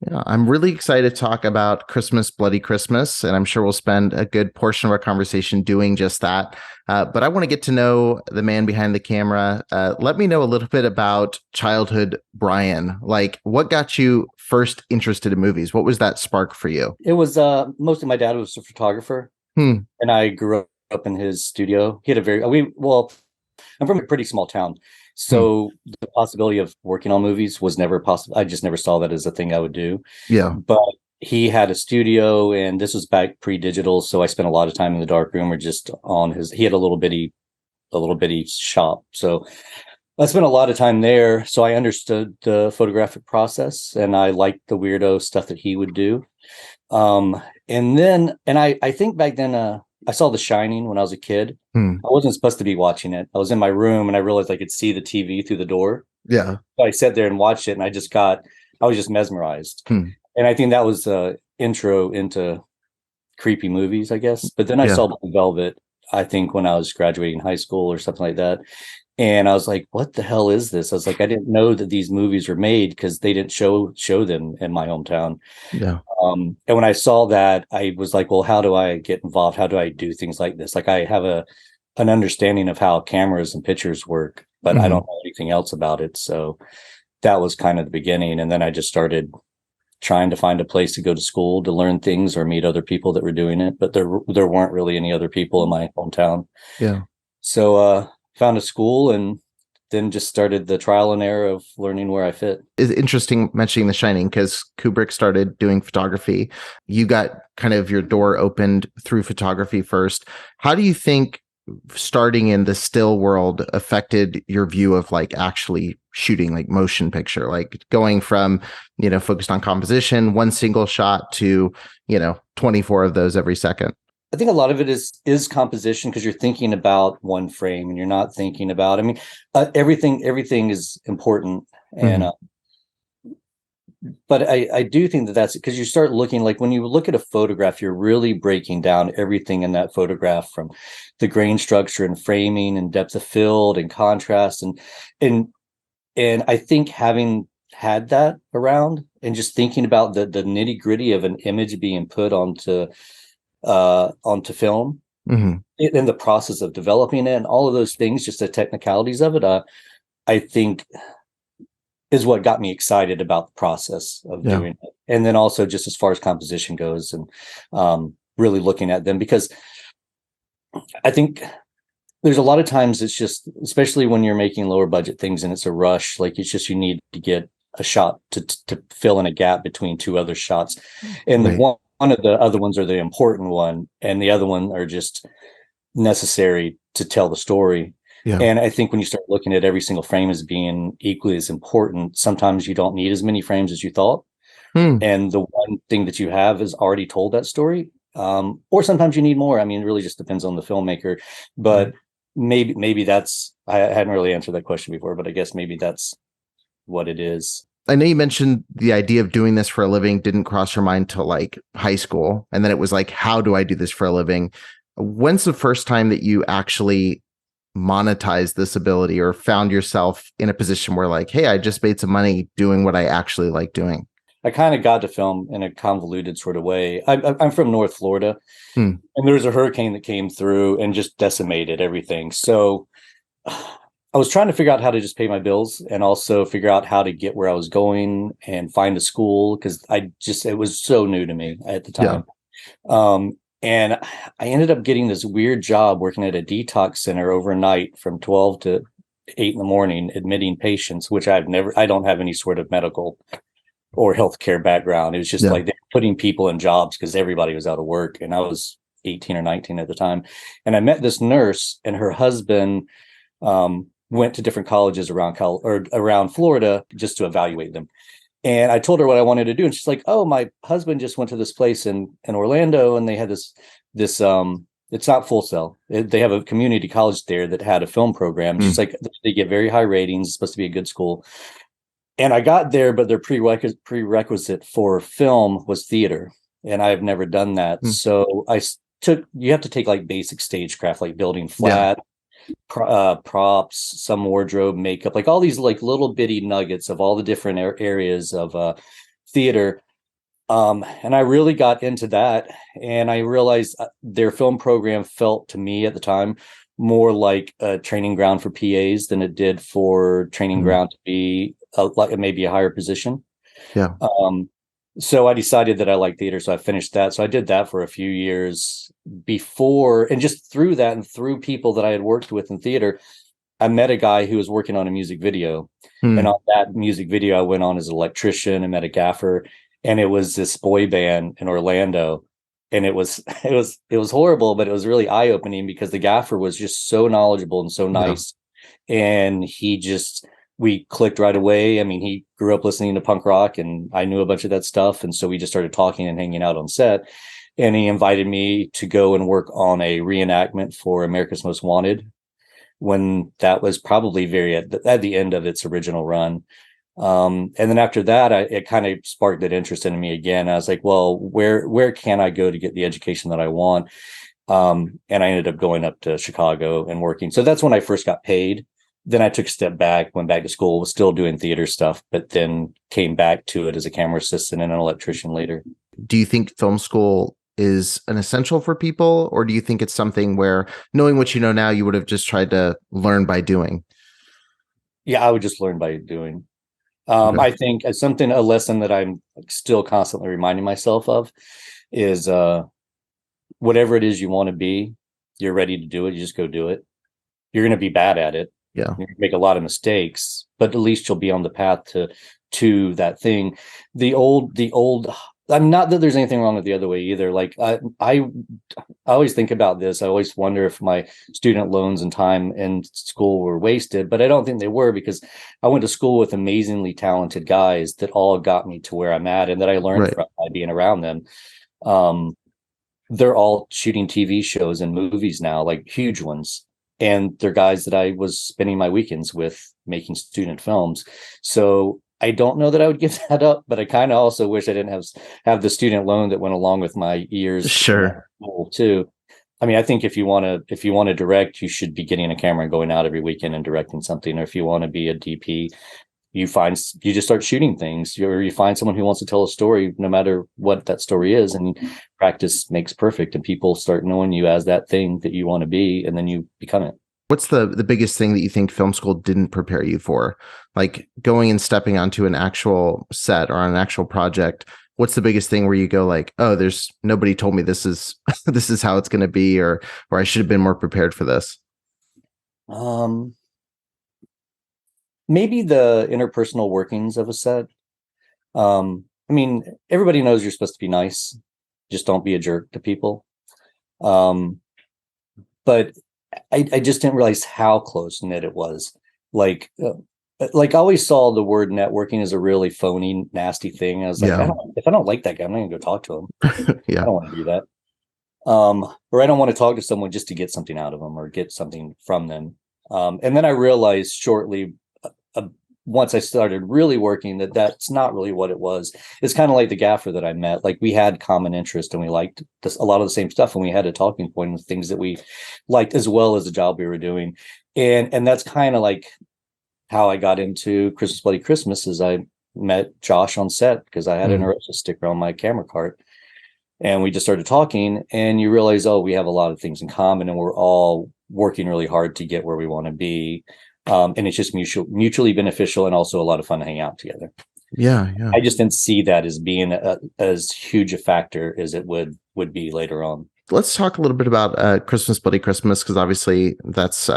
Yeah, I'm really excited to talk about Christmas, Bloody Christmas, and I'm sure we'll spend a good portion of our conversation doing just that. But I want to get to know the man behind the camera. Let me know a little bit about childhood Brian. Like, what got you first interested in movies? What was that spark for you? It was mostly my dad was a photographer, Hmm. and I grew up in his studio. He had a very we well, I'm from a pretty small town, Hmm. so the possibility of working on movies was never possible. I just never saw that as a thing I would do. Yeah. But he had a studio, and this was back pre-digital, so I spent a lot of time in the dark room or just on his. He had a little bitty shop, so I spent a lot of time there. So I understood the photographic process, and I liked the weirdo stuff that he would do. And I think back then, I saw The Shining when I was a kid. Hmm. I wasn't supposed to be watching it. I was in my room and I realized I could see the TV through the door. Yeah. So I sat there and watched it, and I was just mesmerized. Hmm. And I think that was the intro into creepy movies, I guess. But then I Yeah. saw Blue Velvet, I think when I was graduating high school or something like that. And I was like, what the hell is this? I was like, I didn't know that these movies were made because they didn't show them in my hometown. Yeah. And when I saw that, I was like, well, how do I get involved? How do I do things like this? Like I have an understanding of how cameras and pictures work, but I Hmm. don't know anything else about it. So that was kind of the beginning. And then I just started trying to find a place to go to school to learn things or meet other people that were doing it. But there weren't really any other people in my hometown. Yeah. So found a school and then just started the trial and error of learning where I fit. It's interesting mentioning The Shining because Kubrick started doing photography. You got kind of your door opened through photography first. How do you think starting in the still world affected your view of like actually shooting like motion picture, like going from, focused on composition, one single shot to, 24 of those every second? I think a lot of it is composition because you're thinking about one frame and you're not thinking about. I mean, everything is important, and Mhm. but I do think that that's because you start looking like when you look at a photograph, you're really breaking down everything in that photograph from the grain structure and framing and depth of field and contrast and and I think having had that around and just thinking about the nitty gritty of an image being put onto film Mhm. in the process of developing it and all of those things, just the technicalities of it, I think is what got me excited about the process of Yeah. doing it. And then also just as far as composition goes and really looking at them, because I think there's a lot of times it's just, especially when you're making lower budget things and it's a rush, like it's just you need to get a shot to fill in a gap between two other shots. And the Right. one of the other ones are the important one, and the other one are just necessary to tell the story. Yeah. And I think when you start looking at every single frame as being equally as important, sometimes you don't need as many frames as you thought. Hmm. And the one thing that you have has already told that story. Or sometimes you need more. I mean, it really just depends on the filmmaker. Right. But maybe that's I hadn't really answered that question before, but I guess maybe that's what it is. I know you mentioned the idea of doing this for a living didn't cross your mind till like high school. And then it was like, how do I do this for a living? When's the first time that you actually monetized this ability or found yourself in a position where like, hey, I just made some money doing what I actually like doing? I kind of got to film in a convoluted sort of way. I'm from North Florida, Hmm. and there was a hurricane that came through and just decimated everything. So I was trying to figure out how to just pay my bills and also figure out how to get where I was going and find a school because it was so new to me at the Yeah. time. And I ended up getting this weird job working at a detox center overnight from 12 to 8 in the morning, admitting patients, which I don't have any sort of medical or healthcare background. It was just Yeah. like they're putting people in jobs because everybody was out of work. And I was 18 or 19 at the time. And I met this nurse, and her husband went to different colleges around Florida just to evaluate them. And I told her what I wanted to do, and she's like, "Oh, my husband just went to this place in Orlando, and they had this. It's not Full Sail. They have a community college there that had a film program." And Hmm. she's like, "They get very high ratings. It's supposed to be a good school." And I got there, but their prerequisite for film was theater, and I have never done that. Hmm. So took. You have to take like basic stagecraft, like building Yeah. flat props, some wardrobe, makeup, like all these like little bitty nuggets of all the different areas of theater. And I really got into that, and I realized their film program felt to me at the time more like a training ground for PAs than it did for training Mm. ground to be like maybe a higher position. Yeah. So I decided that I liked theater, so I finished that. So I did that for a few years before, and just through that and through people that I had worked with in theater, I met a guy who was working on a music video. And Mm. on that music video, I went on as an electrician and met a gaffer. And it was this boy band in Orlando. And it was horrible, but it was really eye-opening because the gaffer was just so knowledgeable and so Yeah. nice. And we clicked right away. I mean, he grew up listening to punk rock, and I knew a bunch of that stuff. And so we just started talking and hanging out on set. And he invited me to go and work on a reenactment for America's Most Wanted, when that was probably very at the end of its original run. And then after that, it kind of sparked that interest in me again. I was like, well, where can I go to get the education that I want? And I ended up going up to Chicago and working. So that's when I first got paid. Then I took a step back, went back to school, was still doing theater stuff, but then came back to it as a camera assistant and an electrician later. Do you think film school is an essential for people, or do you think it's something where, knowing what you know now, you would have just tried to learn by doing? Yeah, I would just learn by doing. Okay. I think a lesson that I'm still constantly reminding myself of is whatever it is you want to be, you're ready to do it. You just go do it. You're going to be bad at it. Yeah. You're going to make a lot of mistakes, but at least you'll be on the path to that thing. The old. I'm not that there's anything wrong with the other way either. Like I always think about this. I always wonder if my student loans and time in school were wasted, but I don't think they were, because I went to school with amazingly talented guys that all got me to where I'm at and that I learned Right. from by being around them. Um, they're all shooting TV shows and movies now, like huge ones. And they're guys that I was spending my weekends with making student films. So I don't know that I would give that up, but I kind of also wish I didn't have the student loan that went along with my years Sure. too. I mean, I think if you want to direct, you should be getting a camera and going out every weekend and directing something. Or if you want to be a DP, you just start shooting things, or you find someone who wants to tell a story, no matter what that story is, and practice makes perfect, and people start knowing you as that thing that you want to be, and then you become it. What's the biggest thing that you think film school didn't prepare you for? Like going and stepping onto an actual set or on an actual project. What's the biggest thing where you go like, oh, there's nobody told me this is this is how it's going to be, or I should have been more prepared for this? Um, Maybe the interpersonal workings of a set. I mean, everybody knows you're supposed to be nice, just don't be a jerk to people. Um, but I just didn't realize how close knit it was. Like I always saw the word networking as a really phony, nasty thing. I was like, Yeah. if I don't like that guy, I'm not gonna go talk to him. I Yeah. don't want to do that. Or I don't want to talk to someone just to get something out of them or get something from them. And then I realized shortly, uh, once I started really working, that that's not really what it was. It's kind of like the gaffer that I met. Like, we had common interest and we liked a lot of the same stuff, and we had a talking point with things that we liked, as well as the job we were doing. And that's kind of like how I got into Christmas Bloody Christmas. Is I met Josh on set because I had an Erosa sticker on my camera cart. And we just started talking, and you realize, oh, we have a lot of things in common, and we're all working really hard to get where we want to be. And it's just mutually beneficial, and also a lot of fun to hang out together. Yeah. Yeah. I just didn't see that as being as huge a factor as it would be later on. Let's talk a little bit about Christmas Bloody Christmas, because obviously that's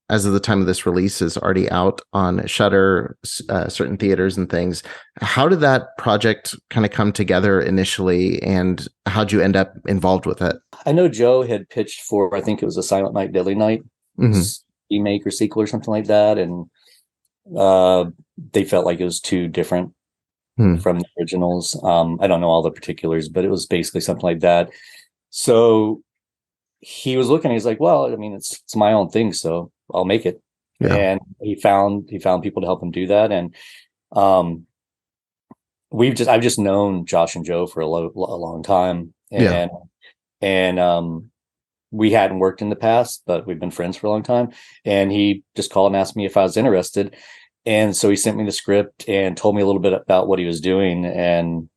as of the time of this release is already out on Shudder, certain theaters and things. How did that project kind of come together initially, and how'd you end up involved with it? I know Joe had pitched for, I think it was a Silent Night, Deadly Night remake or sequel or something like that, and they felt like it was too different from the originals. I don't know all the particulars, but it was basically something like that. So he was looking, he's like, well, I mean, it's my own thing, so I'll make it. Yeah. And he found people to help him do that. And I've just known Josh and Joe for a long time. And we hadn't worked in the past, but we've been friends for a long time. And he just called and asked me if I was interested. And so he sent me the script and told me a little bit about what he was doing. And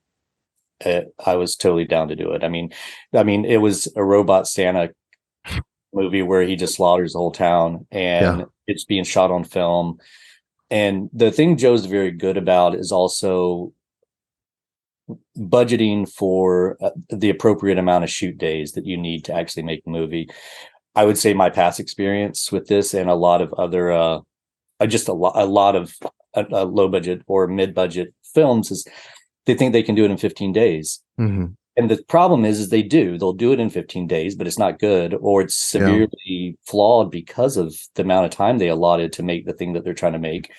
I was totally down to do it. I mean, it was a robot Santa movie where he just slaughters the whole town, Yeah. and it's being shot on film. And the thing Joe's very good about is also budgeting for the appropriate amount of shoot days that you need to actually make a movie. I would say my past experience with this and a lot of other just a lot of low budget or mid budget films is they think they can do it in 15 days. Hmm. And the problem is they'll do it in 15 days, but it's not good, or it's Yeah. severely flawed because of the amount of time they allotted to make the thing that they're trying to make.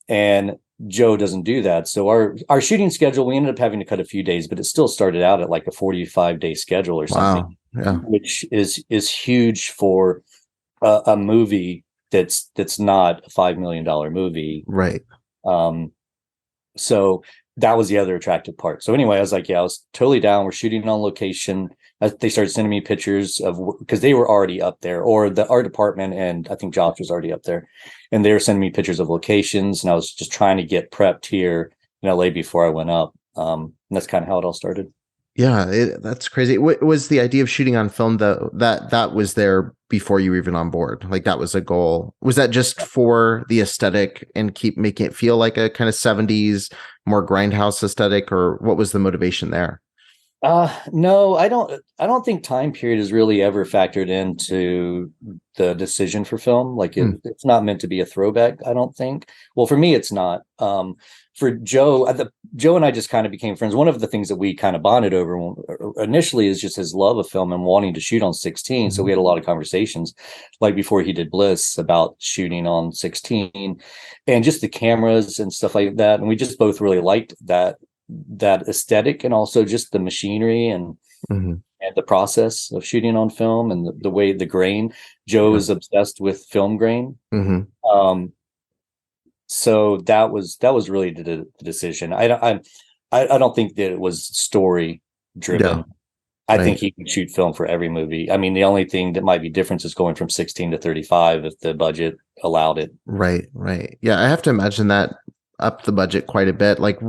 And Joe doesn't do that. So our shooting schedule, we ended up having to cut a few days, but it still started out at like a 45-day schedule or something, Wow. Yeah. which is huge for a movie that's not a $5 million movie. Right. So that was the other attractive part. So anyway, I was like, yeah, I was totally down. We're shooting on location. They started sending me pictures of, because they were already up there, or the art department, and I think Josh was already up there, and they were sending me pictures of locations, and I was just trying to get prepped here in LA before I went up. And that's kind of how it all started. Yeah, that's crazy. What was the idea of shooting on film though? That was there before you were even on board. Like that was a goal. Was that just for the aesthetic and keep making it feel like a kind of 70s more grindhouse aesthetic, or what was the motivation there? No, I don't think time period is really ever factored into the decision for film. Like it's not meant to be a throwback, I don't think. Well, for me, it's not. For Joe, Joe and I just kind of became friends. One of the things that we kind of bonded over initially is just his love of film and wanting to shoot on 16. So we had a lot of conversations, like before he did Bliss, about shooting on 16 and just the cameras and stuff like that. And we just both really liked that aesthetic, and also just the machinery and the process of shooting on film, and the way the grain. Joe is obsessed with film grain. So that was really the decision. I don't think that it was story driven. Yeah. I think he can shoot film for every movie. I mean, the only thing that might be different is going from 16 to 35 if the budget allowed it. Right. Yeah, I have to imagine that up the budget quite a bit. Like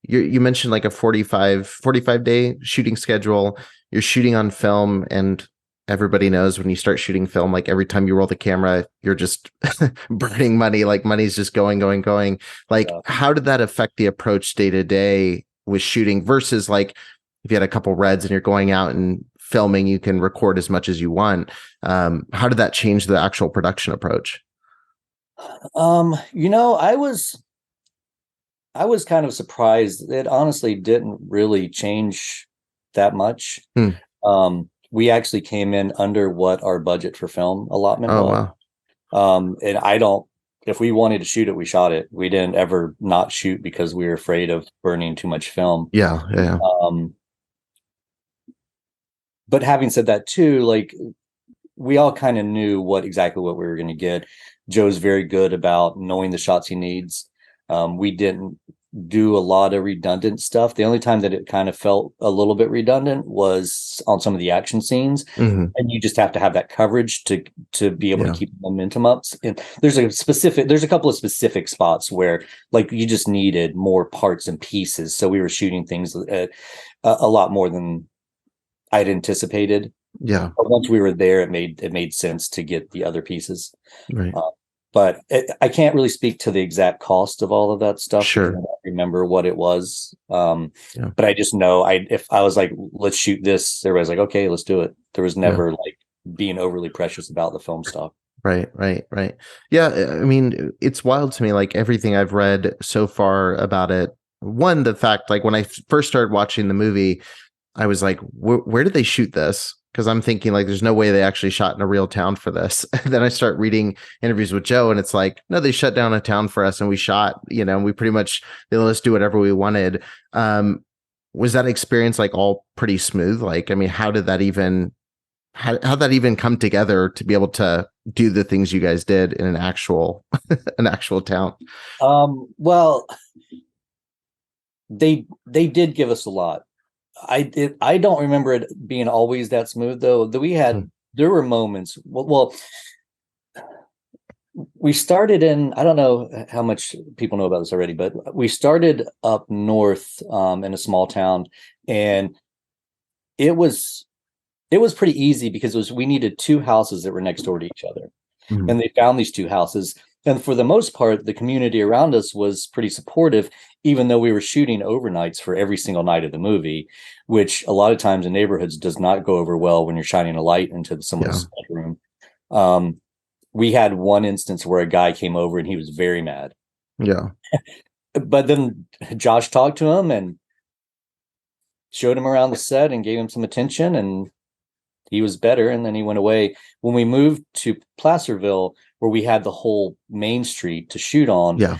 you mentioned like a 45 day shooting schedule. You're shooting on film, and everybody knows when you start shooting film, like every time you roll the camera, you're just burning money. Like money's just going. Like, how did that affect the approach day to day with shooting versus like if you had a couple reds and you're going out and filming, you can record as much as you want. How did that change the actual production approach? I was kind of surprised. It honestly didn't really change that much. We actually came in under what our budget for film allotment was. Wow. And if we wanted to shoot it, we shot it. We didn't ever not shoot because we were afraid of burning too much film. Yeah. But having said that too, like we all kind of knew exactly what we were going to get. Joe's very good about knowing the shots he needs. We didn't do a lot of redundant stuff. The only time that it kind of felt a little bit redundant was on some of the action scenes. And you just have to have that coverage to be able to keep the momentum up. And there's a couple of specific spots where like you just needed more parts and pieces. So we were shooting things at a lot more than I'd anticipated. Yeah. But once we were there, it made sense to get the other pieces. Right. But I can't really speak to the exact cost of all of that stuff. Sure. I don't remember what it was. But I just know if I was like, let's shoot this, everybody's like, okay, let's do it. There was never like being overly precious about the film stuff. Right. Yeah. I mean, it's wild to me, like everything I've read so far about it. One, the fact, like when I first started watching the movie, I was like, where did they shoot this? Because I'm thinking like there's no way they actually shot in a real town for this. Then I start reading interviews with Joe, and it's like, no, they shut down a town for us and we shot, and we pretty much, they let us do whatever we wanted. Was that experience like all pretty smooth? Like, I mean, how did that even come together to be able to do the things you guys did in an actual town? Well, they did give us a lot. I don't remember it being always that smooth though. There were moments. Well, we started in, I don't know how much people know about this already, but we started up north in a small town, and it was pretty easy because we needed two houses that were next door to each other. Mhm. And they found these two houses. And for the most part, the community around us was pretty supportive, even though we were shooting overnights for every single night of the movie, which a lot of times in neighborhoods does not go over well when you're shining a light into someone's bedroom. We had one instance where a guy came over and he was very mad. Yeah. But then Josh talked to him and showed him around the set and gave him some attention, and he was better. And then he went away. When we moved to Placerville, where we had the whole main street to shoot on, Yeah.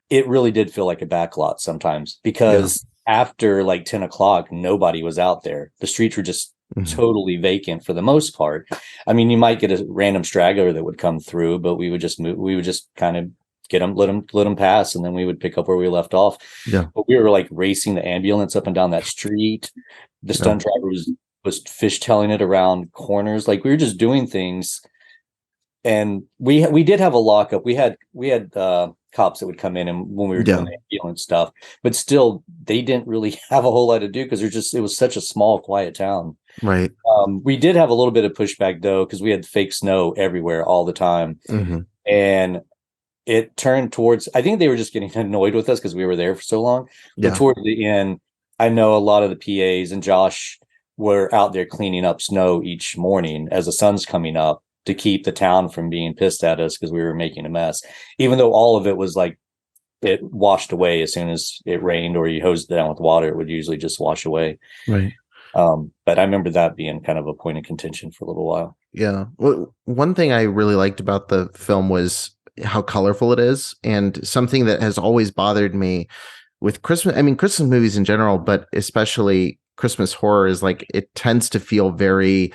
It really did feel like a backlot sometimes, because after like 10 o'clock, nobody was out there. The streets were just totally vacant for the most part. I mean, you might get a random straggler that would come through, but we would just move. We would just kind of let them pass, and then we would pick up where we left off. Yeah. But we were like racing the ambulance up and down that street. The stunt driver was fishtailing it around corners. Like, we were just doing things. And we did have a lockup. We had cops that would come in, and when we were doing the ambulance stuff, but still they didn't really have a whole lot to do because it was such a small, quiet town. Right. We did have a little bit of pushback though, because we had fake snow everywhere all the time. And it turned towards, I think they were just getting annoyed with us because we were there for so long. But toward the end, I know a lot of the PAs and Josh were out there cleaning up snow each morning as the sun's coming up, to keep the town from being pissed at us because we were making a mess, even though all of it was like, it washed away as soon as it rained, or you hosed it down with water, it would usually just wash away. Right. But I remember that being kind of a point of contention for a little while. Yeah. Well, one thing I really liked about the film was how colorful it is, and something that has always bothered me with Christmas. I mean, Christmas movies in general, but especially Christmas horror, is like it tends to feel very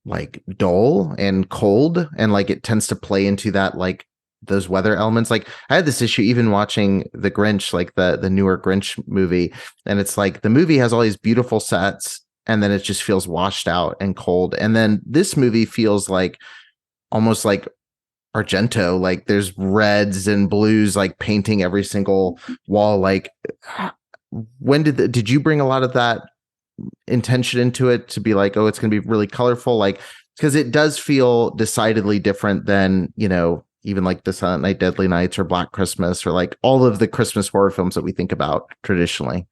like dull and cold, and like it tends to play into that, like those weather elements. Like, I had this issue even watching the Grinch, like the newer Grinch movie, and it's like the movie has all these beautiful sets, and then it just feels washed out and cold. And then this movie feels like almost like Argento, like there's reds and blues like painting every single wall. Like, when did you bring a lot of that intention into it, to be like, oh, it's going to be really colorful? Like, because it does feel decidedly different than, even like the Silent Night, Deadly Nights, or Black Christmas, or like all of the Christmas horror films that we think about traditionally.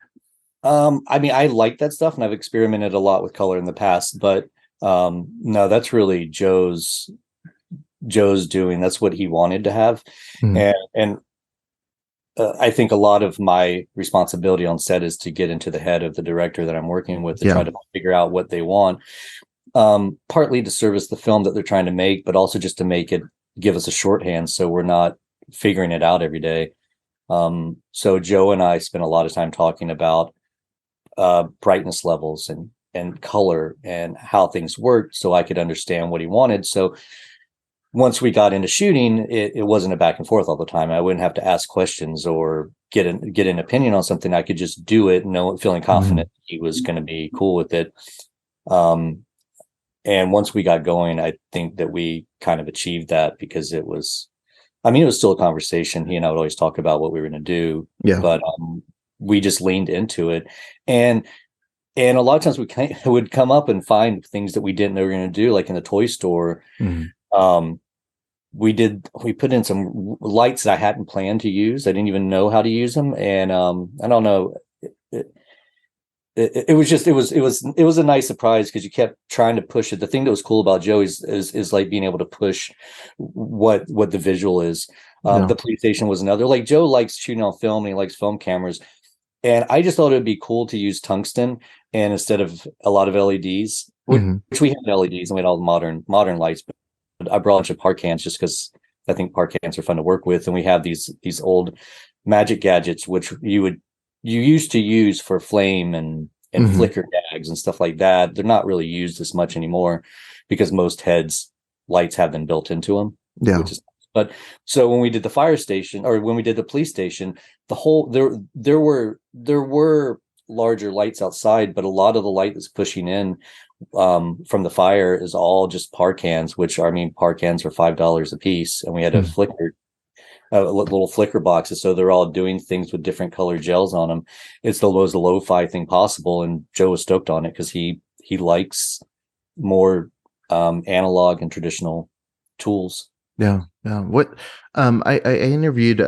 I mean, I like that stuff, and I've experimented a lot with color in the past, but no, that's really Joe's doing. That's what he wanted to have. And I think a lot of my responsibility on set is to get into the head of the director that I'm working with, to try to figure out what they want, partly to service the film that they're trying to make, but also just to give us a shorthand so we're not figuring it out every day. So Joe and I spent a lot of time talking about brightness levels and color and how things worked, so I could understand what he wanted. So once we got into shooting, it wasn't a back and forth all the time. I wouldn't have to ask questions or get an opinion on something. I could just do it, feeling confident he was going to be cool with it. And once we got going, I think that we kind of achieved that, because it was still a conversation. He and I would always talk about what we were going to do, but we just leaned into it. And a lot of times we would come up and find things that we didn't know we were going to do, like in the toy store. We put in some lights that I hadn't planned to use. I didn't even know how to use them. And I don't know. It was a nice surprise, because you kept trying to push it. The thing that was cool about Joe is like being able to push what the visual is. The police station was another. Like, Joe likes shooting on film, and he likes film cameras. And I just thought it would be cool to use tungsten, and instead of a lot of LEDs, which we had LEDs and we had all the modern lights, but I brought a bunch of park cans just because I think park cans are fun to work with. And we have these old magic gadgets, which you used to use for flame and flicker gags and stuff like that. They're not really used as much anymore, because most heads lights have them built into them. But so when we did the fire station, or when we did the police station, there were larger lights outside, but a lot of the light that's pushing in from the fire is all just par cans, which I mean, par cans are $5 a piece, and we had a flicker, little flicker boxes, so they're all doing things with different color gels on them. It's the most lo-fi thing possible, and Joe was stoked on it because he likes more analog and traditional tools. Yeah. What I interviewed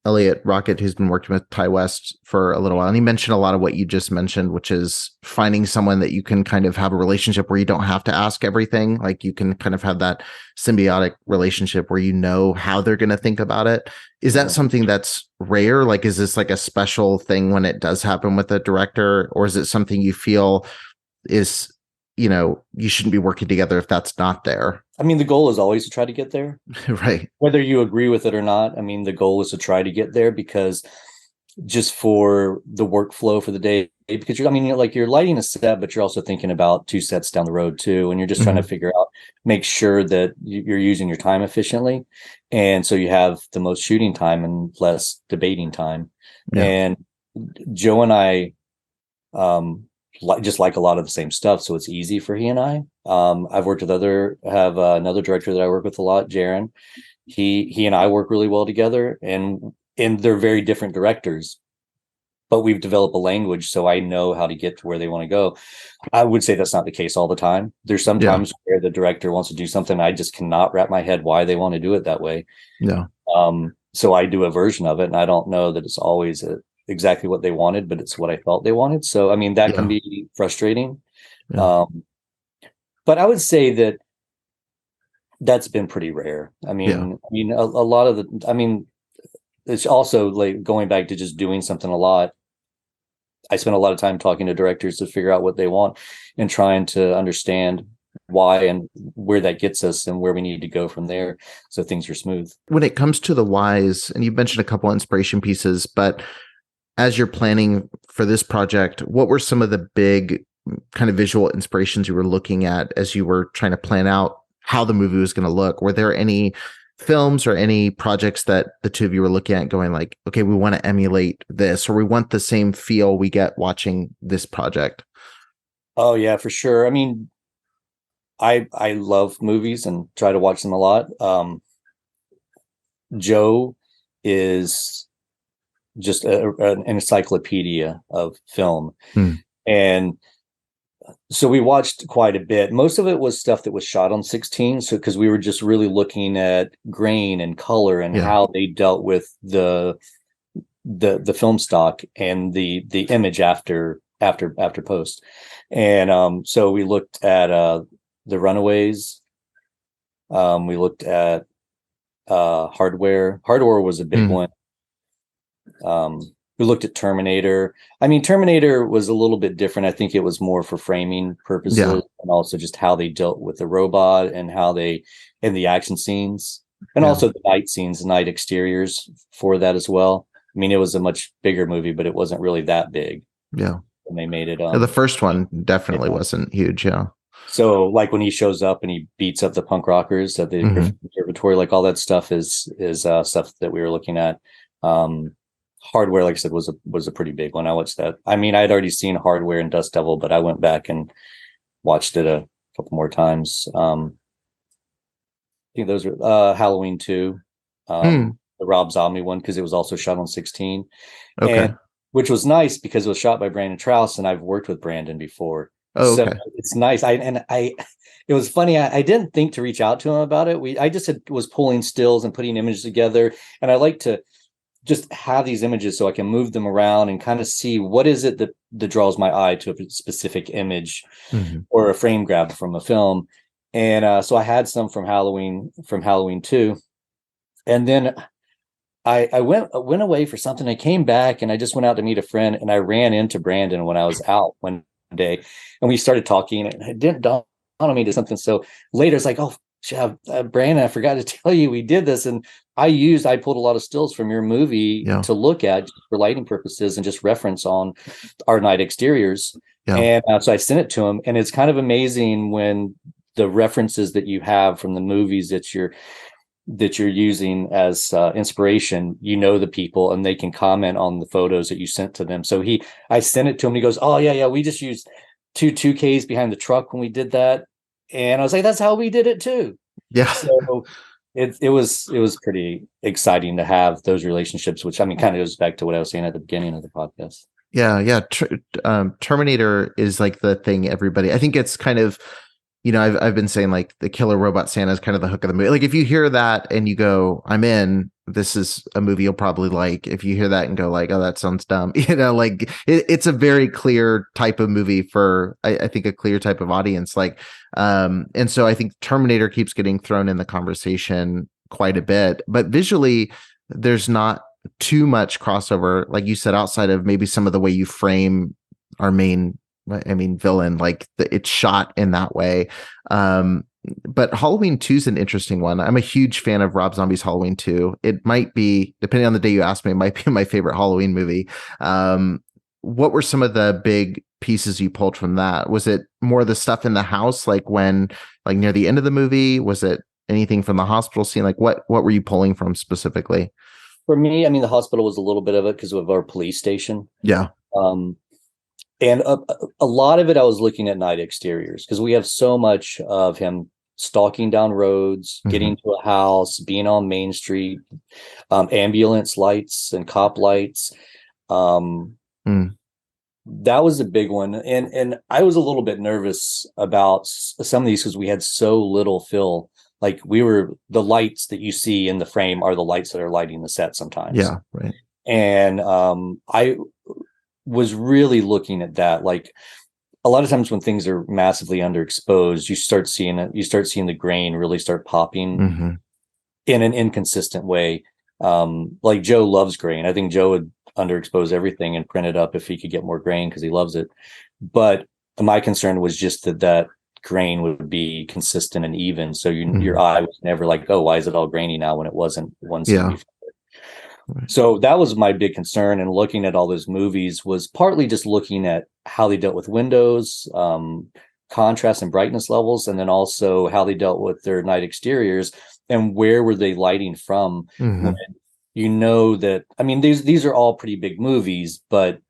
Elliot Rocket, who's been working with Ty West for a little while, and he mentioned a lot of what you just mentioned, which is finding someone that you can kind of have a relationship where you don't have to ask everything. Like you can kind of have that symbiotic relationship where you know how they're going to think about it. Is that something that's rare? Like, is this like a special thing when it does happen with a director, or is it something you feel is, you shouldn't be working together if that's not there? I mean, the goal is always to try to get there. Right. Whether you agree with it or not. I mean, the goal is to try to get there, because just for the workflow for the day, because you're lighting a set, but you're also thinking about 2 sets down the road too. And you're just trying to figure out, make sure that you're using your time efficiently. And so you have the most shooting time and less debating time. Yeah. And Joe and I, just like a lot of the same stuff, so it's easy for he and I. I've worked with another director that I work with a lot, Jaron. He and I work really well together, and they're very different directors, but we've developed a language, so I know how to get to where they want to go. I would say that's not the case all the time. There's sometimes where the director wants to do something, I just cannot wrap my head why they want to do it that way. Yeah. So I do a version of it, and I don't know that it's always exactly what they wanted, but it's what I felt they wanted. So, I mean, that can be frustrating. Yeah. But I would say that's been pretty rare. I mean, a lot of it's also like going back to just doing something a lot. I spend a lot of time talking to directors to figure out what they want and trying to understand why and where that gets us and where we need to go from there, so things are smooth. When it comes to the whys, and you mentioned a couple inspiration pieces, but as you're planning for this project, what were some of the big kind of visual inspirations you were looking at as you were trying to plan out how the movie was going to look? Were there any films or any projects that the two of you were looking at going like, okay, we want to emulate this, or we want the same feel we get watching this project? Oh yeah, for sure. I mean, I love movies and try to watch them a lot. Joe is just an encyclopedia of film. And so we watched quite a bit. Most of it was stuff that was shot on 16. So, because we were just really looking at grain and color and how they dealt with the film stock and the image after post. And so we looked at The Runaways. We looked at Hardware. Hardware was a big one. We looked at Terminator. I mean, Terminator was a little bit different. I think it was more for framing purposes, and also just how they dealt with the robot and how they in the action scenes, and also the night scenes, night exteriors for that as well. I mean, it was a much bigger movie, but it wasn't really that big. Yeah, when they made it. The first one definitely wasn't huge. Yeah. So, like when he shows up and he beats up the punk rockers at the Conservatory, like all that stuff is stuff that we were looking at. Hardware, like I said, was a pretty big one. I watched that. I mean, I had already seen Hardware and Dust Devil, but I went back and watched it a couple more times. I think those are Halloween 2, the Rob Zombie one, because it was also shot on 16. Okay. And, which was nice because it was shot by Brandon Trouse, and I've worked with Brandon before. Oh, okay. So it's nice. It was funny. I didn't think to reach out to him about it. I just was pulling stills and putting images together, and I like to just have these images so I can move them around and kind of see what is it that draws my eye to a specific image or a frame grab from a film. And so I had some from Halloween 2. And then I went away for something. I came back and I just went out to meet a friend, and I ran into Brandon when I was out one day, and we started talking, and it didn't dawn on me to something. So later it's like, oh, Brandon, I forgot to tell you we did this, and I pulled a lot of stills from your movie to look at for lighting purposes and just reference on our night exteriors. And so I sent it to him, and it's kind of amazing when the references that you have from the movies that you're that you're using as inspiration, you know, the people, and they can comment on the photos that you sent to them. So I sent it to him. And he goes, "Oh yeah, we just used two 2Ks behind the truck when we did that." And I was like, "That's how we did it too." Yeah. So it was pretty exciting to have those relationships, which I mean, kind of goes back to what I was saying at the beginning of the podcast. Yeah. Terminator is like the thing everybody, I think it's kind of, I've been saying like the killer robot Santa is kind of the hook of the movie. Like if you hear that and you go, I'm in, this is a movie you'll probably like. If you hear that and go like, oh, that sounds dumb, like it's a very clear type of movie for, I think, a clear type of audience. Like, and so I think Terminator keeps getting thrown in the conversation quite a bit, but visually there's not too much crossover, like you said, outside of maybe some of the way you frame our main, villain, like it's shot in that way. But Halloween 2 is an interesting one. I'm a huge fan of Rob Zombie's Halloween 2. It might be, depending on the day you ask me, it might be my favorite Halloween movie. What were some of the big pieces you pulled from that? Was it more the stuff in the house, like near the end of the movie? Was it anything from the hospital scene? Like what were you pulling from specifically? For me, I mean, the hospital was a little bit of it because of our police station. Yeah. And a lot of it, I was looking at night exteriors because we have so much of him stalking down roads, getting to a house, being on Main Street, ambulance lights and cop lights. That was a big one. And I was a little bit nervous about some of these because we had so little fill. Like the lights that you see in the frame are the lights that are lighting the set sometimes. Yeah, right. And I was really looking at that. Like a lot of times when things are massively underexposed, you start seeing the grain really start popping in an inconsistent way. Like Joe loves grain. I think Joe would underexpose everything and print it up if he could get more grain because he loves it. But my concern was just that grain would be consistent and even. So your eye was never like, oh, why is it all grainy now when it wasn't one scene before? So that was my big concern. And looking at all those movies was partly just looking at how they dealt with windows, contrast and brightness levels, and then also how they dealt with their night exteriors and where were they lighting from. When that, I mean, these are all pretty big movies, but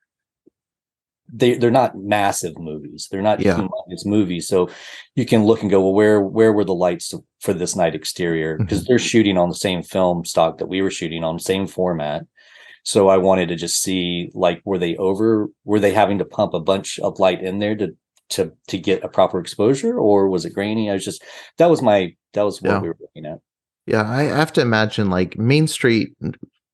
they're not massive movies. They're not humongous movies. So you can look and go, well, where were the lights for this night exterior? Because they're shooting on the same film stock that we were shooting on, same format. So I wanted to just see, like, were they having to pump a bunch of light in there to get a proper exposure, or was it grainy? That was what we were looking at. Yeah, I have to imagine like Main Street,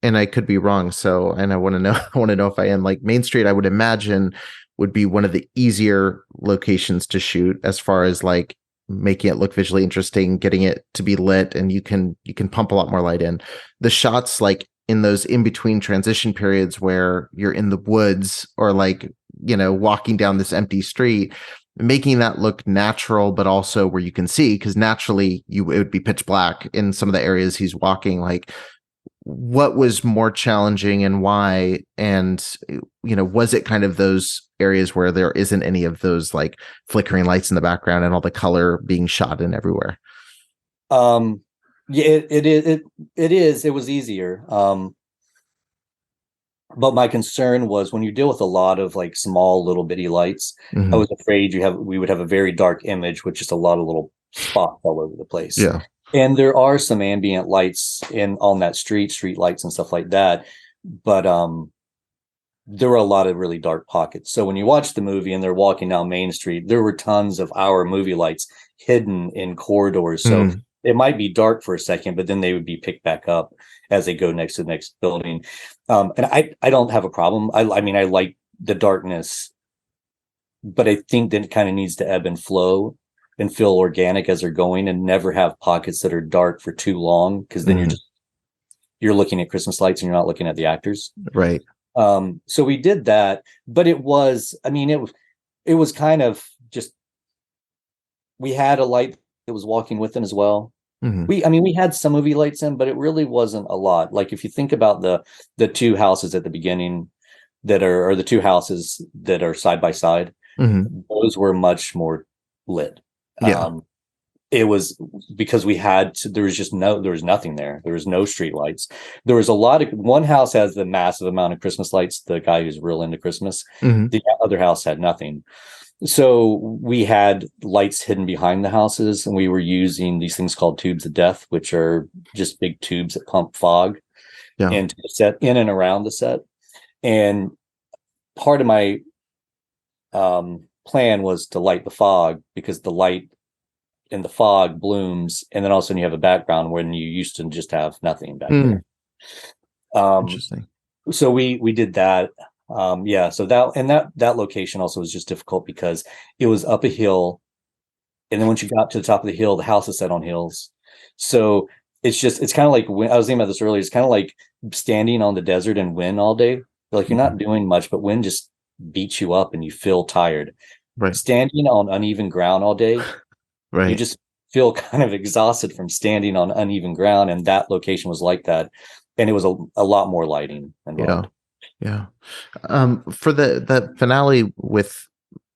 and I could be wrong. So, and I want to know if I am. Like Main Street, I would imagine would be one of the easier locations to shoot as far as like making it look visually interesting, getting it to be lit, and you can pump a lot more light in. The shots like in those in between transition periods where you're in the woods or like, walking down this empty street, making that look natural, but also where you can see, because naturally it would be pitch black in some of the areas he's walking. Like, what was more challenging and why? And, was it kind of those areas where there isn't any of those like flickering lights in the background and all the color being shot in everywhere? Yeah, it was easier. But my concern was when you deal with a lot of like small little bitty lights, I was afraid we would have a very dark image with just a lot of little spots all over the place. Yeah. And there are some ambient lights on that street lights and stuff like that. But there were a lot of really dark pockets. So when you watch the movie and they're walking down Main Street, there were tons of our movie lights hidden in corridors. So it might be dark for a second, but then they would be picked back up as they go next to the next building. And I don't have a problem. I mean, I like the darkness, but I think that it kind of needs to ebb and flow and feel organic as they're going, and never have pockets that are dark for too long, because then you're looking at Christmas lights and you're not looking at the actors. Right. So we did that, but it was kind of just, we had a light that was walking with them as well. We had some movie lights in, but it really wasn't a lot. Like if you think about the two houses at the beginning or the two houses that are side by side, those were much more lit. Yeah. it was because there was nothing there. There was no street lights. There was a lot of, one house has the massive amount of Christmas lights, the guy who's real into Christmas. Mhm. The other house had nothing. So we had lights hidden behind the houses, and we were using these things called tubes of death, which are just big tubes that pump fog Yeah. into the set, in and around the set. And part of my plan was to light the fog, because the light in the fog blooms, and then all of a sudden you have a background when you used to just have nothing back there. Interesting. So we did that. Yeah, so that location also was just difficult because it was up a hill, and then once you got to the top of the hill, the house is set on hills. So it's kind of like, when I was thinking about this earlier, it's kind of like standing on the desert and wind all day. Like, you're not doing much, but wind just beats you up and you feel tired. Right. Standing on uneven ground all day, Right. you just feel kind of exhausted from standing on uneven ground, and that location was like that. And it was a lot more lighting involved. Yeah. For the finale with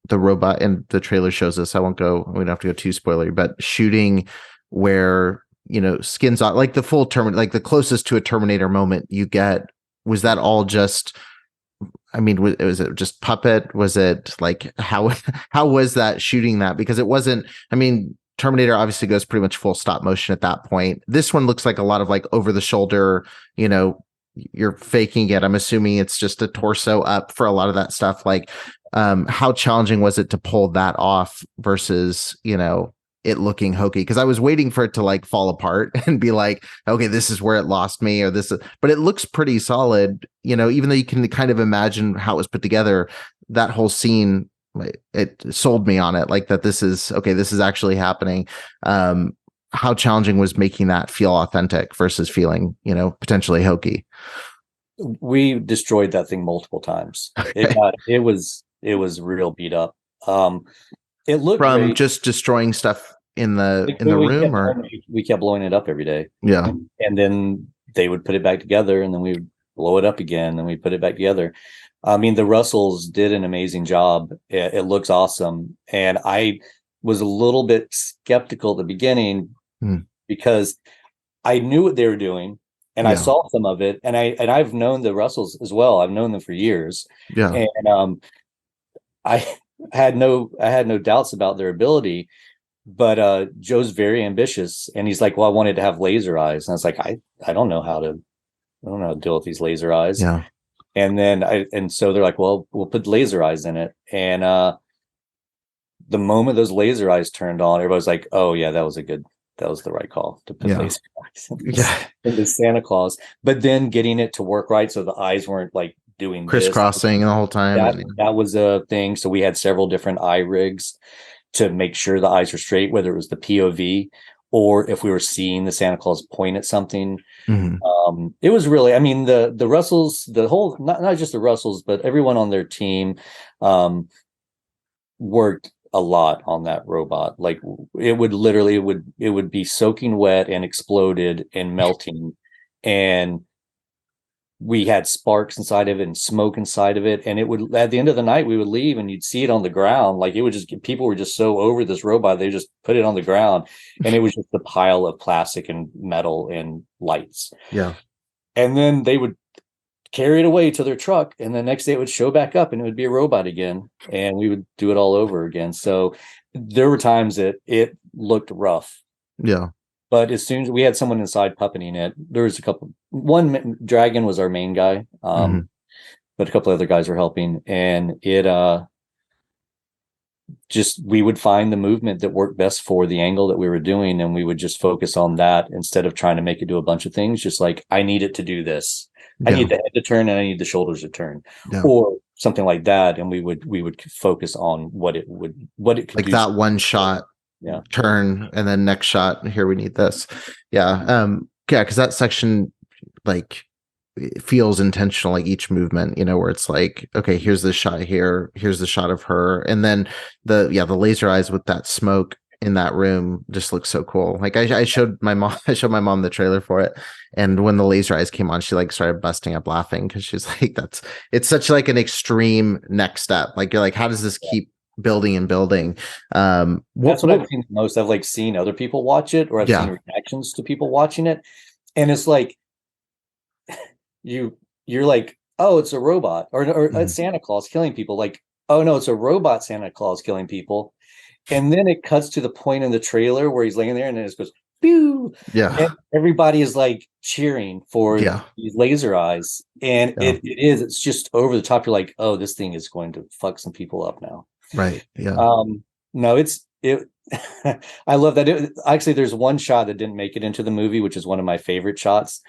the robot, and the trailer shows us, we don't have to go too spoilery, but shooting where, skins on, like the full Terminator, like the closest to a Terminator moment you get, was that all just, I mean, was it just puppet? Was it like, how was that shooting that? Because it wasn't, I mean, Terminator obviously goes pretty much full stop motion at that point. This one looks like a lot of like over the shoulder, you're faking it. I'm assuming it's just a torso up for a lot of that stuff. Like, how challenging was it to pull that off versus, it looking hokey? Because I was waiting for it to like fall apart and be like, okay, this is where it lost me, or but it looks pretty solid, even though you can kind of imagine how it was put together. That whole scene, it sold me on it, like that this is actually happening. How challenging was making that feel authentic versus feeling, potentially hokey? We destroyed that thing multiple times. It was real beat up. It looked From great. just destroying stuff in the room, or we kept blowing it up every day. Yeah. And then they would put it back together, and then we would blow it up again, and we put it back together. I mean, the Russells did an amazing job. It looks awesome. And I was a little bit skeptical at the beginning because I knew what they were doing, and I saw some of it, and I've known the Russells as well. I've known them for years. Yeah. And I had no doubts about their ability, but Joe's very ambitious, and he's like, well, I wanted to have laser eyes. And I was like, I don't know how to deal with these laser eyes. Yeah. And so they're like, well, we'll put laser eyes in it. And the moment those laser eyes turned on, everybody's like, oh yeah, that was the right call to put laser eyes in the Santa Claus. But then getting it to work right, so the eyes weren't like doing crisscrossing the whole time. That was a thing. So we had several different eye rigs to make sure the eyes were straight, whether it was the POV or if we were seeing the Santa Claus point at something. It was really, I mean, the Russells, the whole, not just the Russells, but everyone on their team worked a lot on that robot. Like, it would be soaking wet and exploded and melting, and we had sparks inside of it and smoke inside of it. And it would, at the end of the night, we would leave and you'd see it on the ground. Like, it would just, people were just so over this robot, they just put it on the ground, and it was just a pile of plastic and metal and lights. Yeah. And then they would carry it away to their truck, and the next day it would show back up and it would be a robot again, and we would do it all over again. So there were times that it looked rough. Yeah. But as soon as we had someone inside puppeting it, there was one Dragon was our main guy, but a couple other guys were helping, and it we would find the movement that worked best for the angle that we were doing, and we would just focus on that instead of trying to make it do a bunch of things. Just like, I need it to do this. I need the head to turn, and I need the shoulders to turn, or something like that. And we would focus on what it could like do. That one shot. Turn, and then next shot, here we need this. Because that section, like, it feels intentional, like each movement, where it's like, okay, here's the shot here, here's the shot of her, and then the laser eyes with that smoke in that room just looks so cool. Like, I showed my mom the trailer for it, and when the laser eyes came on, she like started busting up laughing, because she's like, it's such like an extreme next step. Like, you're like, how does this keep building and building. That's what I've seen the most. I've like seen other people watch it, or I've seen reactions to people watching it, and it's like you're like, oh, it's a robot, or it's Santa Claus killing people. Like, oh no, it's a robot Santa Claus killing people. And then it cuts to the point in the trailer where he's laying there, and then it just goes, pew! Yeah. And everybody is like cheering for these laser eyes. And it's just over the top. You're like, oh, this thing is going to fuck some people up now. Right. Yeah. No, I love that. Actually, there's one shot that didn't make it into the movie, which is one of my favorite shots.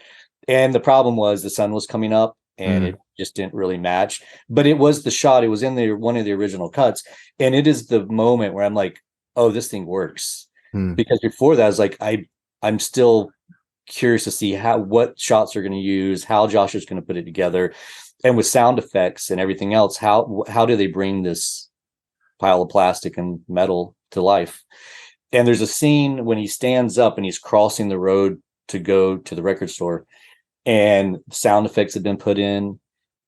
And the problem was the sun was coming up, and it just didn't really match. But it was the shot. It was in one of the original cuts, and it is the moment where I'm like, "Oh, this thing works." Because before that, I was like, I'm still curious to see what shots are going to use, how Josh is going to put it together, and with sound effects and everything else, how do they bring this pile of plastic and metal to life? And there's a scene when he stands up and he's crossing the road to go to the record store, and sound effects have been put in,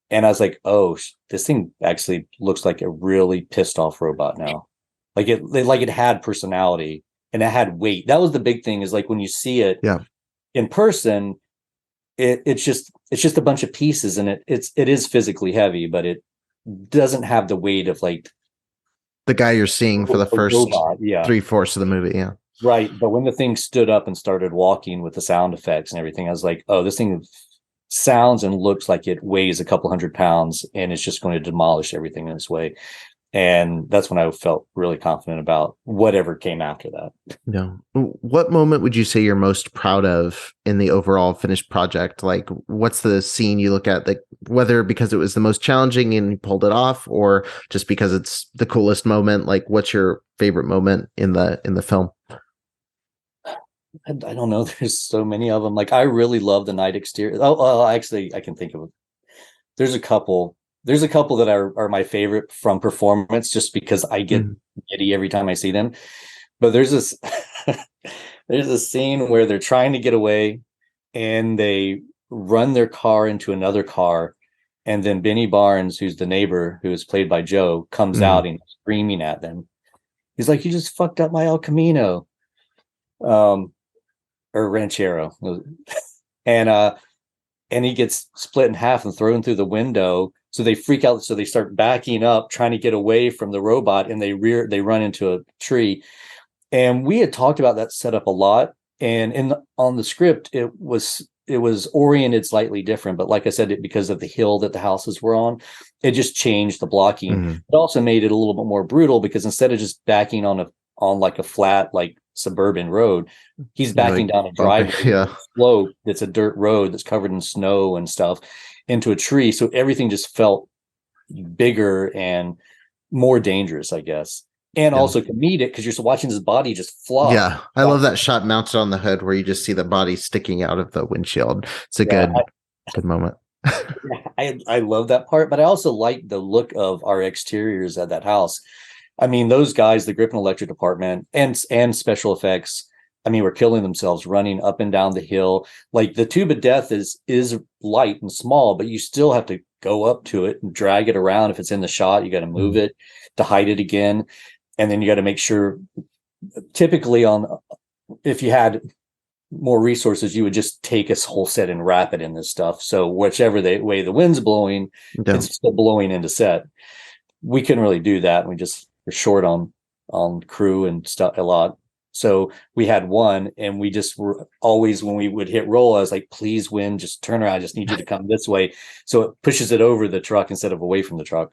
and I was like, oh, this thing actually looks like a really pissed off robot now. Like it had personality and it had weight. That was the big thing, is like when you see it in person, it's just a bunch of pieces, and it is physically heavy, but it doesn't have the weight of like the guy you're seeing for the first robot, 3/4 of the movie. Yeah. Right. But when the thing stood up and started walking with the sound effects and everything, I was like, oh, this thing sounds and looks like it weighs a couple 100 pounds, and it's just going to demolish everything in its way. And that's when I felt really confident about whatever came after that. Yeah. What moment would you say you're most proud of in the overall finished project? Like, what's the scene you look at, like, whether because it was the most challenging and you pulled it off, or just because it's the coolest moment? Like, what's your favorite moment in the film? I don't know. There's so many of them. Like, I really love the night exterior. Oh, actually, I can think of it. There's a couple that are my favorite from performance, just because I get giddy every time I see them. But there's this there's a scene where they're trying to get away, and they run their car into another car, and then Benny Barnes, who's the neighbor, who is played by Joe, comes out and screaming at them. He's like, "You just fucked up my El Camino." Or Ranchero. And he gets split in half and thrown through the window. So they freak out. So they start backing up, trying to get away from the robot, and they run into a tree. And we had talked about that setup a lot. And on the script, it was oriented slightly different. But like I said, because of the hill that the houses were on, it just changed the blocking. It also made it a little bit more brutal, because instead of just backing on like a flat, like suburban road, he's backing down a driveway slope that's a dirt road that's covered in snow and stuff into a tree. So everything just felt bigger and more dangerous, I guess, and also comedic, because you're watching his body just flop. Yeah, I love that shot mounted on the hood where you just see the body sticking out of the windshield. It's a good moment. I love that part, but I also like the look of our exteriors at that house. I mean, those guys, the grip and electric department and special effects, I mean, were killing themselves running up and down the hill. Like, the tube of death is light and small, but you still have to go up to it and drag it around. If it's in the shot, you got to move it to hide it again. And then you got to make sure, typically if you had more resources, you would just take a whole set and wrap it in this stuff. So whichever way the wind's blowing, it's still blowing into set. We couldn't really do that. We just were short on crew and stuff a lot. So we had one, and we just were always, when we would hit roll, I was like, please, wind, just turn around. I just need you to come this way. So it pushes it over the truck instead of away from the truck.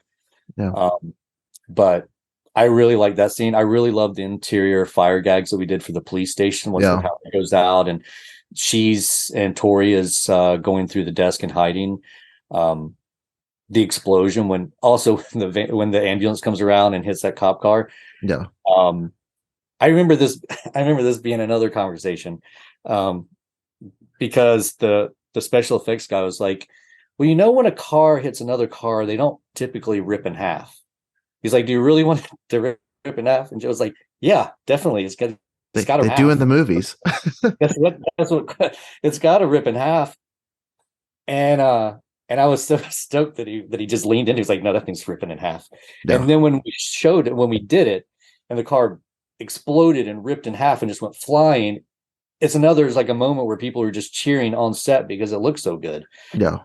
Yeah. But I really like that scene. I really love the interior fire gags that we did for the police station once the power goes out, and Tori is going through the desk and hiding. The explosion when the ambulance comes around and hits that cop car. Yeah. I remember this being another conversation, because the special effects guy was like, well, when a car hits another car, they don't typically rip in half. He's like, do you really want to rip in half? And Joe's like, yeah, definitely. It's got to they do in the movies. That's what it's got to rip in half. And And I was so stoked that he just leaned in. He was like, no, that thing's ripping in half. Yeah. And then when we did it, and the car exploded and ripped in half and just went flying, it's like a moment where people were just cheering on set because it looked so good. Yeah.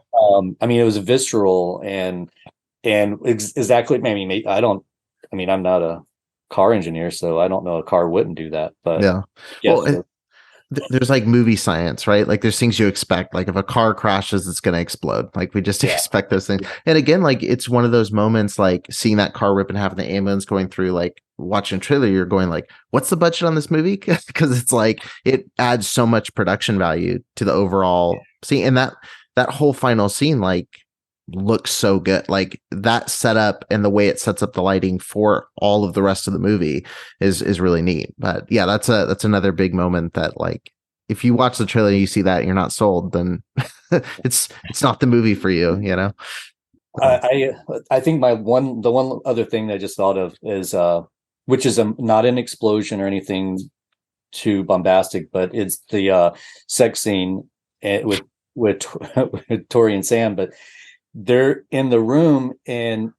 I mean, it was visceral and exactly. I'm not a car engineer, so I don't know a car wouldn't do that. But Yeah. yes, Well, there's like movie science, right? Like there's things you expect. Like if a car crashes, it's going to explode. Like we just yeah, expect those things. And again, like it's one of those moments, like seeing that car rip in half and the ambulance going through, like watching a trailer, you're going like, what's the budget on this movie? Because it's like, it adds so much production value to the overall scene. And that whole final scene, like looks so good. Like that setup and the way it sets up the lighting for all of the rest of the movie is really neat. But yeah, that's another big moment that, like, if you watch the trailer and you see that and you're not sold, then it's not the movie for you, you know. I think the one other thing that I just thought of is which is not an explosion or anything too bombastic, but it's the sex scene with with Tori and Sam. But they're in the room, and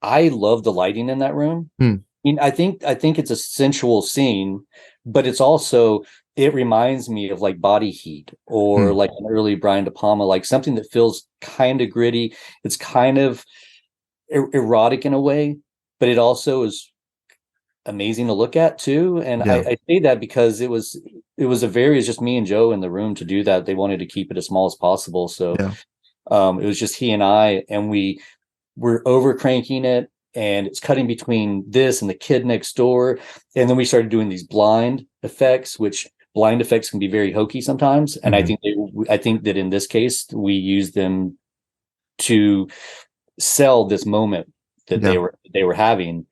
I love the lighting in that room. Hmm. I mean, I think it's a sensual scene, but it reminds me of like Body Heat or Hmm. like an early Brian De Palma, like something that feels kind of gritty. It's kind of erotic in a way, but it also is amazing to look at too. And Yeah. I say that because it's just me and Joe in the room to do that. They wanted to keep it as small as possible, so Yeah. it was just he and I, and we're over cranking it, and it's cutting between this and the kid next door. And then we started doing these blind effects, which blind effects can be very hokey sometimes. And Mhm. I think that in this case, we used them to sell this moment that Yeah. they were having,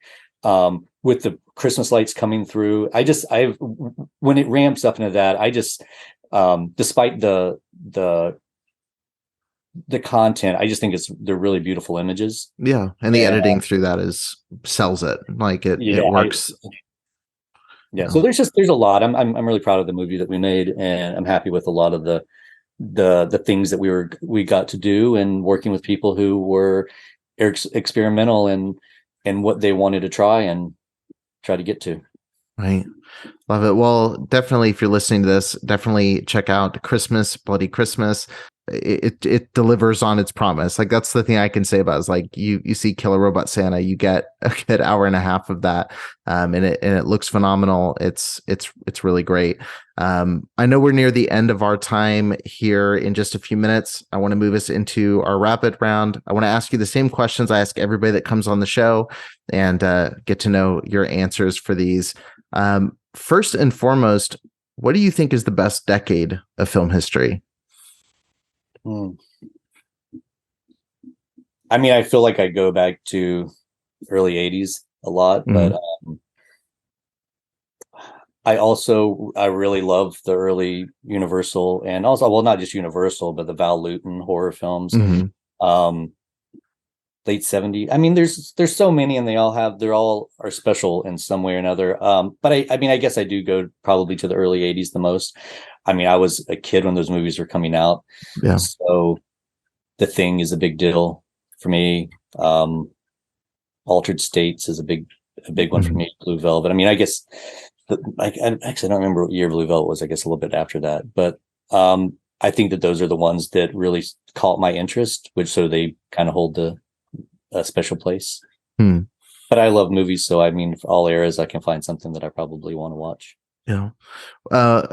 with the Christmas lights coming through. I've when it ramps up into that, despite the content, I just think they're really beautiful images. Yeah. And the And editing through that sells it. Like it yeah, works. yeah. Yeah. So there's a lot. I'm really proud of the movie that we made, and I'm happy with a lot of the things that we got to do, and working with people who were experimental and what they wanted to try to get to. Right. Love it. Well, definitely, if you're listening to this, definitely check out Christmas, Bloody Christmas. It delivers on its promise. Like that's the thing I can say about it, is like you see Killer Robot Santa, you get a good hour and a half of that, and it looks phenomenal. It's really great. I know we're near the end of our time here. In just a few minutes, I want to move us into our rapid round. I want to ask you the same questions I ask everybody that comes on the show, and get to know your answers for these. First and foremost, what do you think is the best decade of film history? Hmm. I mean, I feel like I go back to early 80s a lot, but Mhm. I really love the early Universal, and also, well, not just Universal, but the Val Lewton horror films. Mhm. Um, late 70s. I mean, there's so many, and they're all are special in some way or another. But I mean, I guess I do go probably to the early 80s the most. I mean, I was a kid when those movies were coming out, Yeah. so The Thing is a big deal for me. Altered States is a big one for Mhm. me. Blue Velvet. I mean, I guess I actually don't remember what year Blue Velvet was. I guess a little bit after that, but I think that those are the ones that really caught my interest, which so they kind of hold a special place. Hmm. But I love movies, so I mean, for all eras, I can find something that I probably want to watch. Yeah. Uh,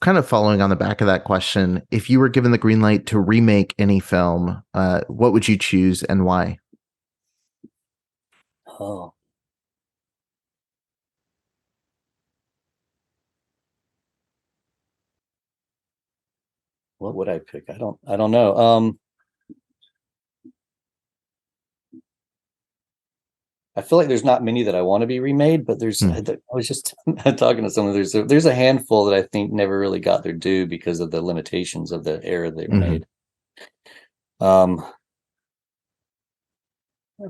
Kind of following on the back of that question, if you were given the green light to remake any film, what would you choose and why? Oh, what would I pick? I don't know. I feel like there's not many that I want to be remade, but Hmm. I was just talking to someone. There's a handful that I think never really got their due because of the limitations of the era they were Mhm. made. Um,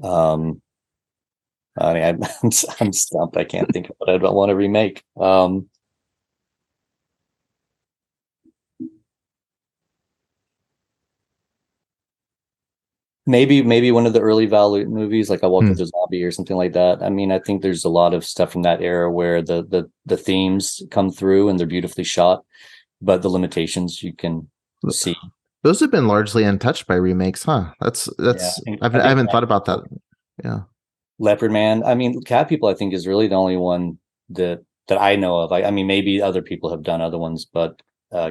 um, I mean, I'm stumped. I can't think of what I'd want to remake. maybe one of the early Val movies, like I Walked Hmm. with a Zombie or something like that. I mean, I think there's a lot of stuff from that era where the themes come through and they're beautifully shot, but the limitations you can see. Those have been largely untouched by remakes, huh? Yeah, I I think haven't thought about that. Yeah. Leopard Man. I mean, Cat People, I think, is really the only one that I know of. I mean, maybe other people have done other ones, but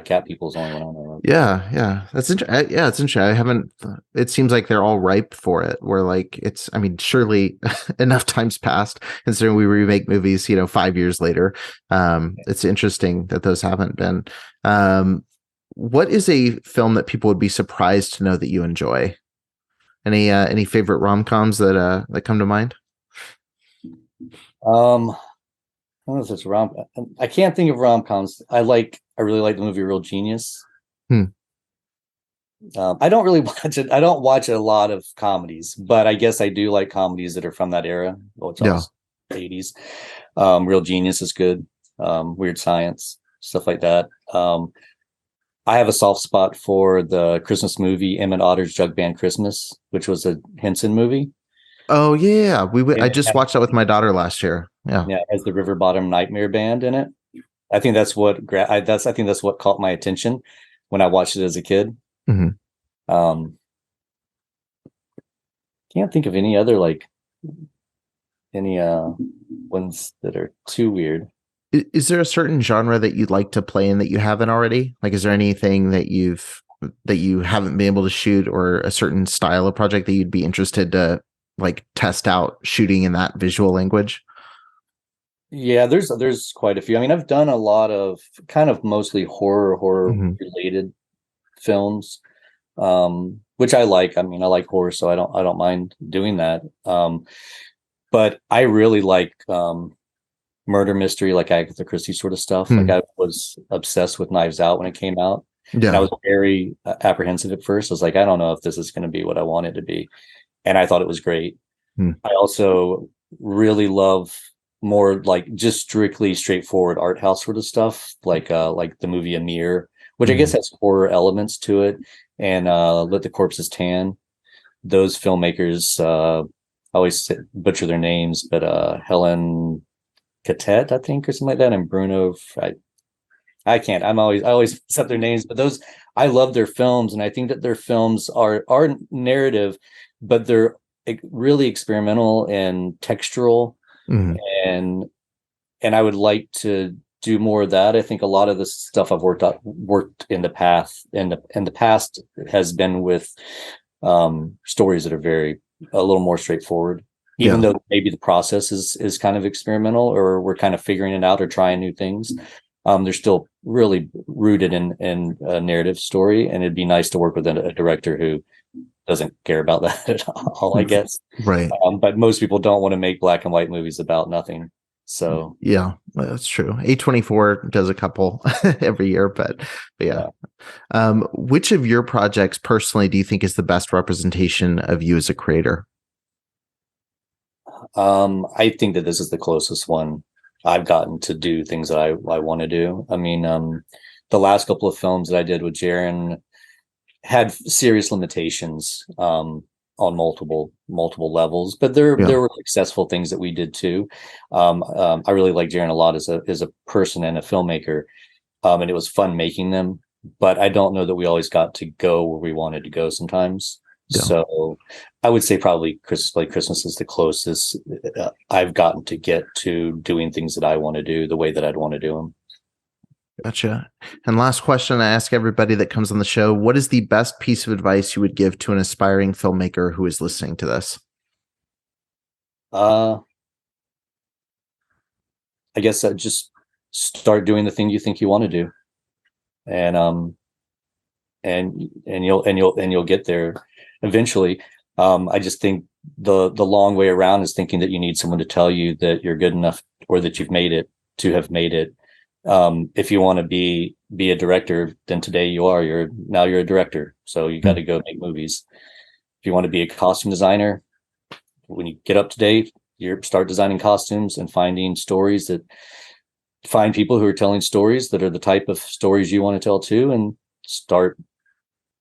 Cat People is the only one I know of. Yeah. Yeah, it's interesting. I haven't. It seems like they're all ripe for it. Where like it's. I mean, surely enough time's passed, considering we remake movies, 5 years later. It's interesting that those haven't been. What is a film that people would be surprised to know that you enjoy? Any favorite rom-coms that come to mind? I don't know if it's rom. I can't think of rom coms. I really like the movie Real Genius. Hmm. I don't really watch it. I don't watch a lot of comedies, but I guess I do like comedies that are from that era. Well, it's Yeah. also 80s. Real Genius is good. Weird Science, stuff like that. I have a soft spot for the Christmas movie Emmett Otter's Jug Band Christmas, which was a Henson movie. Oh yeah. I It just watched that with my daughter last year. Yeah. Yeah, it has the River Bottom Nightmare Band in it. I think that's what I think that's what caught my attention when I watched it as a kid. Hmm. Um, can't think of any other like any ones that are too weird. Is there a certain genre that you'd like to play in that you haven't already? Like, is there anything that you haven't been able to shoot, or a certain style of project that you'd be interested to like test out shooting in that visual language? Yeah, there's quite a few. I mean, I've done a lot of kind of mostly horror Hmm. related films, which I like. I mean, I like horror, so I don't mind doing that. But I really like murder mystery, like Agatha Christie sort of stuff. Like Hmm. I was obsessed with Knives Out when it came out, and I Yeah. was very apprehensive at first. I was like, I don't know if this is going to be what I want it to be, and I thought it was great. Hmm. I also really love more like just strictly straightforward art house sort of stuff, like the movie Amir, which I guess Hmm. has horror elements to it, and Let the Corpses Tan. Those filmmakers, I always butcher their names, but Helen Catet, I think, or something like that, and Bruno. I can't. I always mess up their names, but those I love their films, and I think that their films are narrative, but they're really experimental and textural, Hmm. and I would like to do more of that. I think a lot of the stuff I've worked in the past has been with stories that are a little more straightforward, even Yeah. though maybe the process is kind of experimental, or we're kind of figuring it out or trying new things. They're still really rooted in a narrative story, and it'd be nice to work with a director who doesn't care about that at all, I guess. Right. But most people don't want to make black and white movies about nothing. So Yeah, that's true. A24 does a couple every year, but yeah. yeah. Which of your projects personally do you think is the best representation of you as a creator? I think that this is the closest one I've gotten to do things that I want to do. I mean, the last couple of films that I did with Jaron had serious limitations on multiple levels, but Yeah. there were successful things that we did too. I really like Jaron a lot as a person and a filmmaker, and it was fun making them. But I don't know that we always got to go where we wanted to go sometimes. Yeah. So I would say probably Christmas is the closest I've gotten to get to doing things that I want to do the way that I'd want to do them. Gotcha. And last question I ask everybody that comes on the show: what is the best piece of advice you would give to an aspiring filmmaker who is listening to this? I guess just start doing the thing you think you want to do, and you'll get there eventually. I just think the long way around is thinking that you need someone to tell you that you're good enough or that you've made it to have made it. If you want to be a director, then today you're a director. So you got to go make movies. If you want to be a costume designer, when you get up to date, you start designing costumes and find people who are telling stories that are the type of stories you want to tell too, and start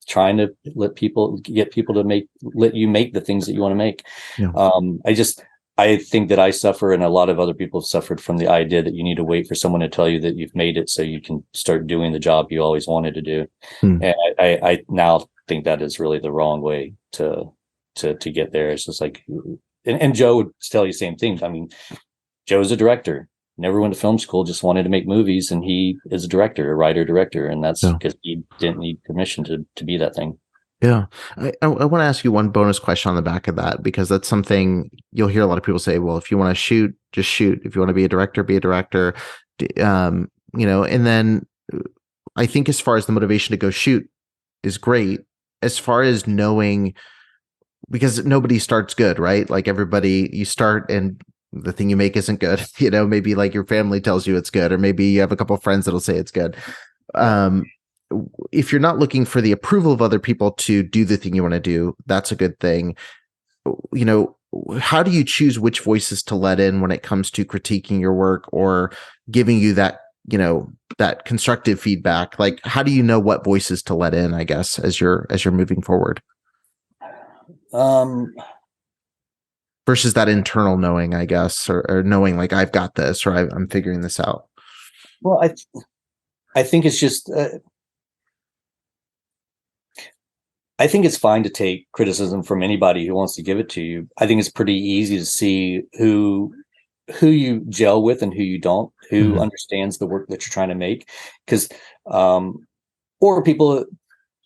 trying to get people to let you make the things that you want to make. Yeah. I think that I suffer, and a lot of other people have suffered from the idea that you need to wait for someone to tell you that you've made it so you can start doing the job you always wanted to do. And I now think that is really the wrong way to get there. It's just like, and Joe would tell you the same thing. I mean, Joe's a director, never went to film school, just wanted to make movies, and he is a director, a writer director, and that's because he didn't need permission to be that thing. Yeah. I want to ask you one bonus question on the back of that, because that's something you'll hear a lot of people say, well, if you want to shoot, just shoot. If you want to be a director, be a director. And then I think as far as the motivation to go shoot is great, as far as knowing, because nobody starts good, right? Like everybody, you start and the thing you make isn't good. Maybe like your family tells you it's good, or maybe you have a couple of friends that'll say it's good. If you're not looking for the approval of other people to do the thing you want to do, that's a good thing. How do you choose which voices to let in when it comes to critiquing your work or giving you that, that constructive feedback? Like, how do you know what voices to let in, I guess, as you're moving forward? Versus that internal knowing, I guess, or knowing like, I've got this, or I'm figuring this out. Well, I think it's just, I think it's fine to take criticism from anybody who wants to give it to you. I think it's pretty easy to see who you gel with and who you don't, who understands the work that you're trying to make. Because, or people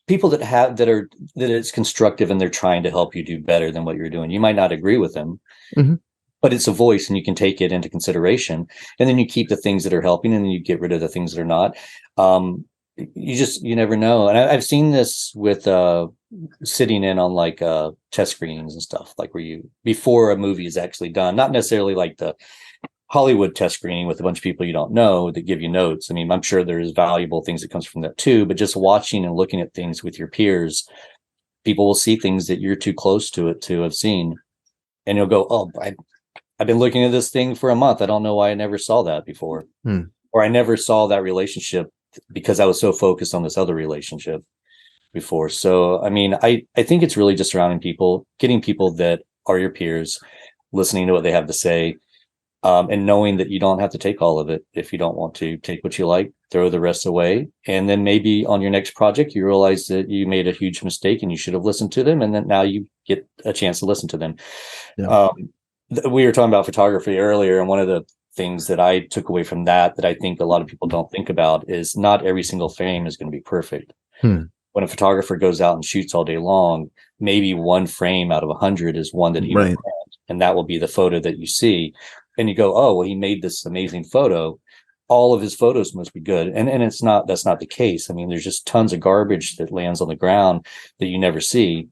that it's constructive and they're trying to help you do better than what you're doing. You might not agree with them, but it's a voice and you can take it into consideration. And then you keep the things that are helping and then you get rid of the things that are not. You never know. And I've seen this with sitting in on like test screenings and stuff, like where before a movie is actually done, not necessarily like the Hollywood test screening with a bunch of people you don't know that give you notes. I mean, I'm sure there's valuable things that comes from that too, but just watching and looking at things with your peers, people will see things that you're too close to it to have seen. And you'll go, oh, I've been looking at this thing for a month. I don't know why I never saw that before. Or I never saw that relationship because I was so focused on this other relationship before. So, I mean, I think it's really just surrounding people, getting people that are your peers, listening to what they have to say, and knowing that you don't have to take all of it. If you don't want to take what you like, throw the rest away. And then maybe on your next project, you realize that you made a huge mistake and you should have listened to them. And then now you get a chance to listen to them. Yeah. We were talking about photography earlier, and one of the things that I took away from that I think a lot of people don't think about is not every single frame is going to be perfect. When a photographer goes out and shoots all day long, maybe one frame out of 100 is one that he planned, and that will be the photo that you see. And you go, oh, well, he made this amazing photo. All of his photos must be good. And that's not the case. I mean, there's just tons of garbage that lands on the ground that you never see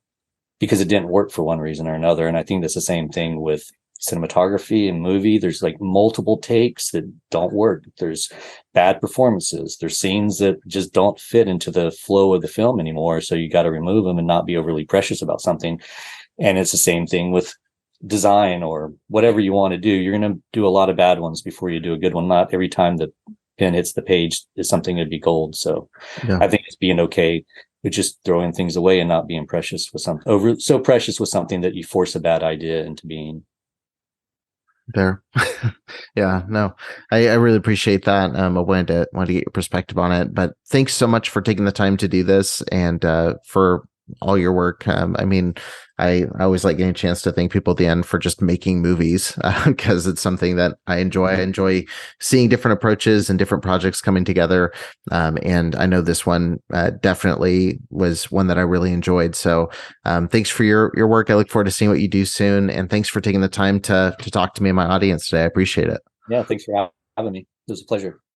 because it didn't work for one reason or another. And I think that's the same thing with cinematography and movie. There's like multiple takes that don't work. There's bad performances. There's scenes that just don't fit into the flow of the film anymore. So you got to remove them and not be overly precious about something. And it's the same thing with design or whatever you want to do. You're going to do a lot of bad ones before you do a good one. Not every time the pen hits the page is something to be gold. So I think it's being okay with just throwing things away and not being precious with something so precious with something that you force a bad idea into being. There. Yeah, no, I really appreciate that. I wanted to get your perspective on it, but thanks so much for taking the time to do this and for all your work. I mean, I always like getting a chance to thank people at the end for just making movies because it's something that I enjoy. I enjoy seeing different approaches and different projects coming together. And I know this one definitely was one that I really enjoyed. So thanks for your work. I look forward to seeing what you do soon. And thanks for taking the time to talk to me and my audience today. I appreciate it. Yeah, thanks for having me. It was a pleasure.